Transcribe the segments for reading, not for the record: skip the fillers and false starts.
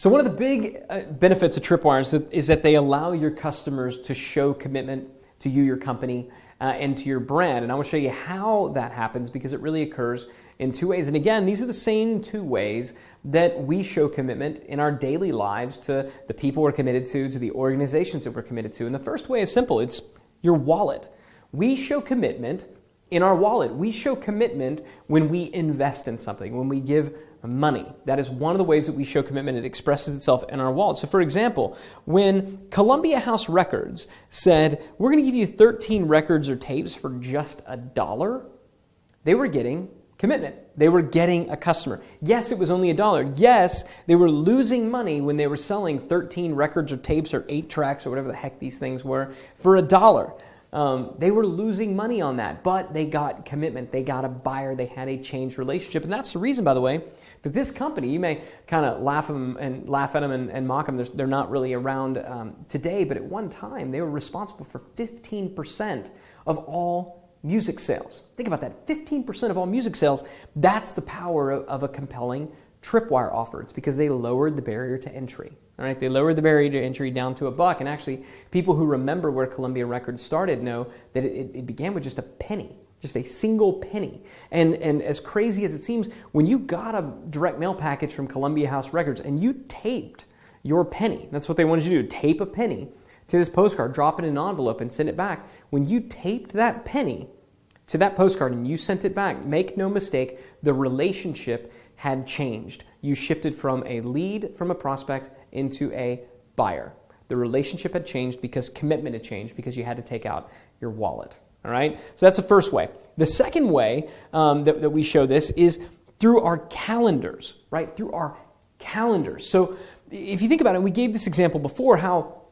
So one of the big benefits of Tripwire is that they allow your customers to show commitment to you, your company, and to your brand. And I want to show you how that happens because it really occurs in two ways. And again, these are the same two ways that we show commitment in our daily lives to the people we're committed to the organizations that we're committed to. And the first way is simple. It's your wallet. We show commitment in our wallet. We show commitment when we invest in something, when we give money. That is one of the ways that we show commitment. It expresses itself in our wallet. So for example, when Columbia House Records said, we're going to give you 13 records or tapes for just $1, they were getting commitment. They were getting a customer. Yes, it was only $1. Yes, they were losing money when they were selling 13 records or tapes or 8 tracks or whatever the heck these things were for $1. They were losing money on that, but they got commitment. They got a buyer. They had a changed relationship. And that's the reason, by the way, that this company, you may kind of laugh at them and mock them. They're not really around today, but at one time, they were responsible for 15% of all music sales. Think about that. 15% of all music sales. That's the power of a compelling Tripwire offer. It's because they lowered the barrier to entry. All right, they lowered the barrier to entry down to $1. And actually, people who remember where Columbia Records started know that it began with just a penny, just a single penny. And as crazy as it seems, when you got a direct mail package from Columbia House Records and you taped your penny, that's what they wanted you to do, tape a penny to this postcard, drop it in an envelope and send it back. When you taped that penny to that postcard and you sent it back, make no mistake, the relationship had changed. You shifted from a lead, from a prospect, into a buyer. The relationship had changed because commitment had changed because you had to take out your wallet. All right? So that's the first way. The second way that we show this is through our calendars, right? Through our calendars. So if you think about it, we gave this example before how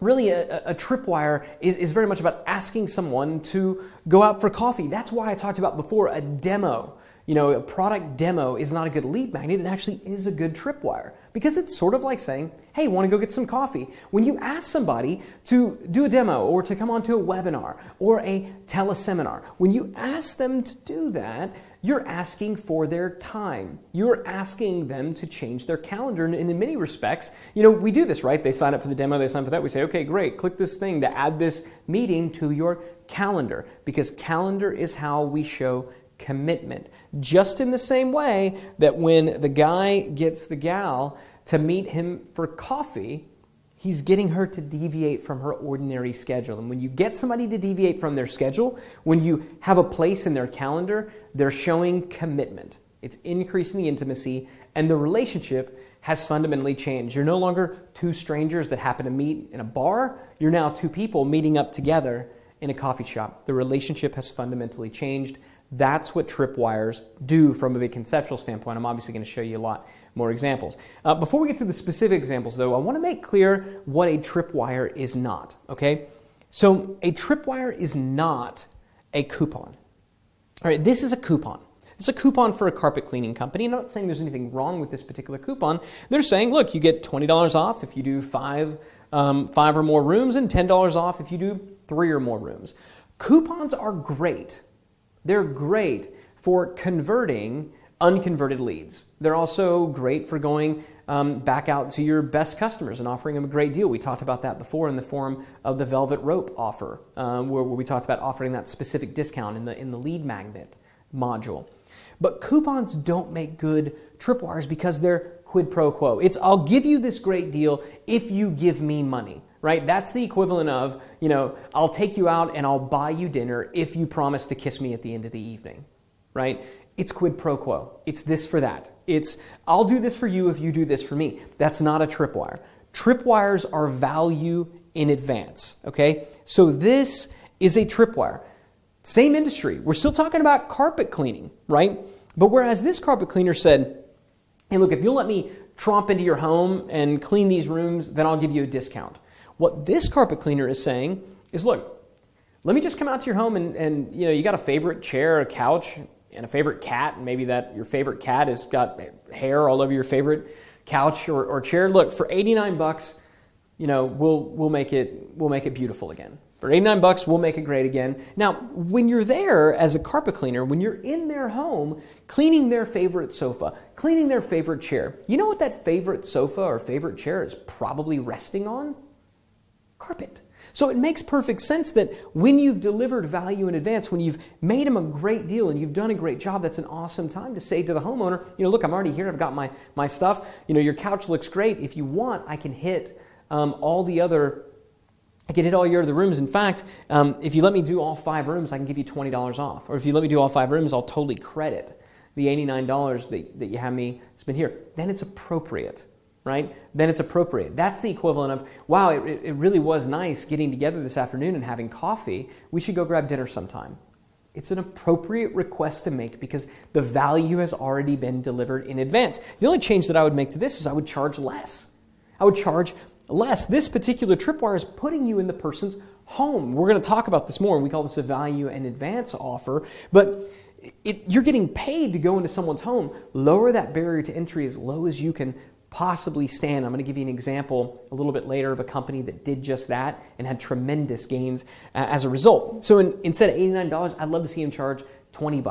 really a Tripwire is very much about asking someone to go out for coffee. That's why I talked about before a demo. You know, a product demo is not a good lead magnet. It actually is a good Tripwire because it's sort of like saying, hey, want to go get some coffee? When you ask somebody to do a demo or to come onto a webinar or a teleseminar, when you ask them to do that, you're asking for their time. You're asking them to change their calendar. And in many respects, you know, we do this, right? They sign up for the demo, they sign up for that. We say, okay, great, click this thing to add this meeting to your calendar because calendar is how we show commitment. Just in the same way that when the guy gets the gal to meet him for coffee, he's getting her to deviate from her ordinary schedule. And when you get somebody to deviate from their schedule, when you have a place in their calendar, they're showing commitment. It's increasing the intimacy, and the relationship has fundamentally changed. You're no longer two strangers that happen to meet in a bar. You're now two people meeting up together in a coffee shop. The relationship has fundamentally changed. That's what Tripwires do from a conceptual standpoint. I'm obviously going to show you a lot more examples. Before we get to the specific examples, though, I want to make clear what a Tripwire is not, okay? So a Tripwire is not a coupon. All right, this is a coupon. It's a coupon for a carpet cleaning company. I'm not saying there's anything wrong with this particular coupon. They're saying, look, you get $20 off if you do five or more rooms and $10 off if you do 3 or more rooms. Coupons are great. They're great for converting unconverted leads. They're also great for going back out to your best customers and offering them a great deal. We talked about that before in the form of the Velvet Rope offer, where we talked about offering that specific discount in the lead magnet module. But coupons don't make good Tripwires because they're quid pro quo. It's, I'll give you this great deal if you give me money. Right? That's the equivalent of, you know, I'll take you out and I'll buy you dinner if you promise to kiss me at the end of the evening. Right? It's quid pro quo. It's this for that. It's, I'll do this for you if you do this for me. That's not a Tripwire. Tripwires are value in advance. Okay? So this is a Tripwire. Same industry. We're still talking about carpet cleaning, right? But whereas this carpet cleaner said, hey, look, if you'll let me tromp into your home and clean these rooms, then I'll give you a discount. What this carpet cleaner is saying is, look, let me just come out to your home and you know, you got a favorite chair, a couch, and a favorite cat, and maybe that your favorite cat has got hair all over your favorite couch or chair. Look, for $89, you know, we'll make it beautiful again For $89, we'll make it great again. Now, when you're there as a carpet cleaner, when you're in their home, cleaning their favorite sofa, cleaning their favorite chair, you know what that favorite sofa or favorite chair is probably resting on? Carpet. So it makes perfect sense that when you've delivered value in advance, when you've made them a great deal and you've done a great job, that's an awesome time to say to the homeowner, look, I'm already here. I've got my stuff. Your couch looks great. If you want, I can hit all your other rooms. In fact, if you let me do all 5 rooms, I can give you $20 off. Or if you let me do all 5 rooms, I'll totally credit the $89 that you have me spend here. Then it's appropriate. Right? Then it's appropriate. That's the equivalent of, wow, it really was nice getting together this afternoon and having coffee. We should go grab dinner sometime. It's an appropriate request to make because the value has already been delivered in advance. The only change that I would make to this is I would charge less. I would charge less. This particular tripwire is putting you in the person's home. We're going to talk about this more, and we call this a value in advance offer. But you're getting paid to go into someone's home. Lower that barrier to entry as low as you can possibly stand. I'm going to give you an example a little bit later of a company that did just that and had tremendous gains as a result. So instead of $89, I'd love to see them charge $20,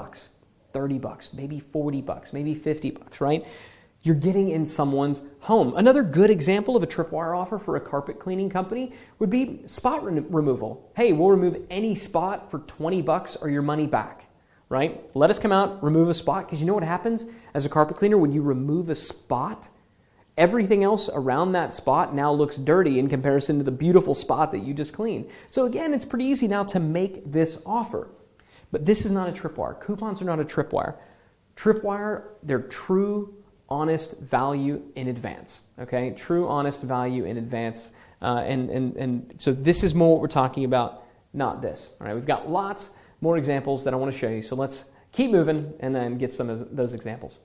$30, maybe $40, maybe $50, right? You're getting in someone's home. Another good example of a tripwire offer for a carpet cleaning company would be spot removal. Hey, we'll remove any spot for $20 or your money back, right? Let us come out, remove a spot, because you know what happens as a carpet cleaner when you remove a spot? Everything else around that spot now looks dirty in comparison to the beautiful spot that you just cleaned. So again, it's pretty easy now to make this offer. But this is not a tripwire. Coupons are not a tripwire. Tripwire, they're true, honest value in advance. Okay, true, honest value in advance. And so this is more what we're talking about, not this. All right, we've got lots more examples that I want to show you. So let's keep moving and then get some of those examples.